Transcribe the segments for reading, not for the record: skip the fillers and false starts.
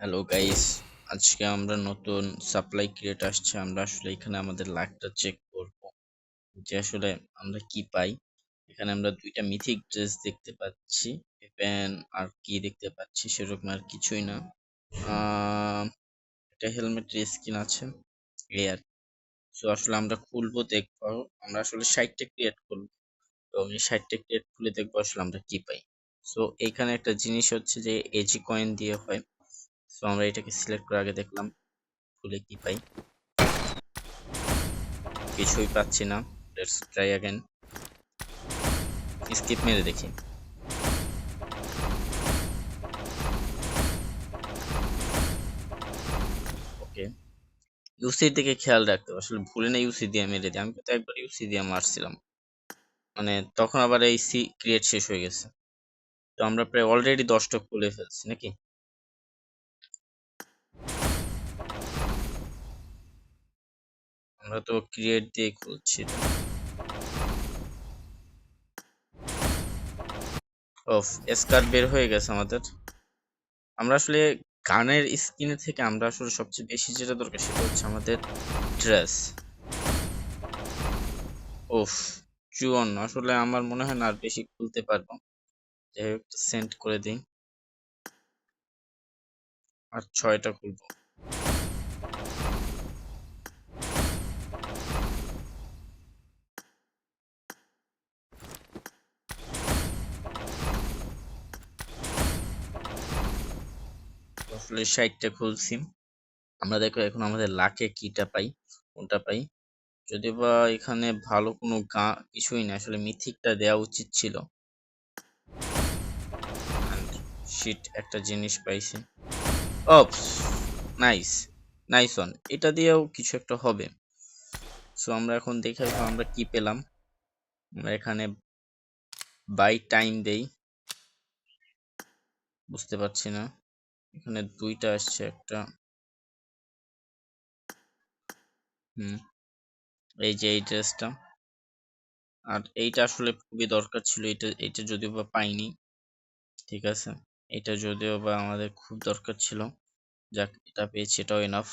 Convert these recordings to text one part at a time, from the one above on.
Hello guys, আজকে আমরা নতুন সাপ্লাই ক্রিয়েট আসছে। আমরা আসলে এখানে আমাদের লাকটা চেক করব যে আসলে আমরা কি পাই। এখানে আমরা দুইটা মিথিক ড্রেস দেখতে পাচ্ছি, ইভেন আর কি দেখতে পাচ্ছি সেরকম আর কিছুই না। একটা হেলমেটের স্কিন আছে এই আর। সো আসলে আমরা খুলবো, দেখবো। আমরা আসলে 60টা ক্রিয়েট করবো, তো আমি 60টা ক্রিয়েট খুলে দেখবো আসলে আমরা কি পাই। সো এইখানে একটা জিনিস হচ্ছে যে এজি কয়েন দিয়ে হয়। সো আমরা এটাকে সিলেক্ট করে আগে দেখলাম খুলে কি পাই। কিছুই পাচ্ছি না। Let's try again. স্কিপ মেরে দেখি। ওকে, ইউসির দিকে খেয়াল রাখতে হবে। আসলে ভুলে না ইউসি দিয়ে মেরে দিই। আমি তো একবার ইউসি দিয়ে মারছিলাম, মানে তখন আবার এই সি ক্রিয়েট শেষ হয়ে গেছে। তো আমরা প্রায় অলরেডি 10টা খুলে ফেলছি নাকি। আমরা তো ক্রিয়েট দিয়ে খুলছি এটা। অফ স্কার বের হয়ে গেছে আমাদের। আমরা আসলে গানের স্কিনে থেকে আমরা আসলে সবচেয়ে বেশি যেটা দরকার সেটা হচ্ছে আমাদের ড্রেস। ওফ, জুয়ন আসলে আমার মনে হয় না আর বেশি খুলতে পারবো। যাই হোক, সেন্ড করে দিই। আর 6টা খুলবো। আসলে 60টা খুলছি। আমরা দেখো এখন আমাদের লাকে কিটা পাই, কোনটা পাই। যদি বা এখানে ভালো কোনো কিছুই না, আসলে মিথিকটা দেওয়া উচিত ছিল। শিট, একটা জিনিস পাইছি। Oops, nice, nice one. এটা দিয়েও কিছু একটা হবে। সো আমরা এখন দেখে আমরা কি পেলাম। আমরা এখানে বাই টাইম দেই, বুঝতে পারছি না। এখানে দুইটা আসছে, একটা এই যে এই ড্রেসটা। আর এইটা আসলে খুবই দরকার ছিল, এটা যদিও বা পাইনি। ঠিক আছে, এটা যদিও বা আমাদের খুব দরকার ছিল। যাক, এটা পেয়েছি, এটাও এনাফ,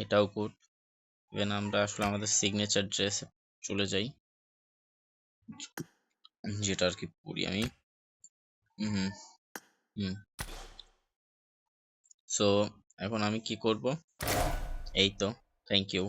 এটাও গুড। ইভেন আমরা আসলে আমাদের সিগনেচার ড্রেসে চলে যাই, যেটা আর কি পরি আমি। হুম হুম। সো এখন আমি কি করব? এই তো, থ্যাংক ইউ।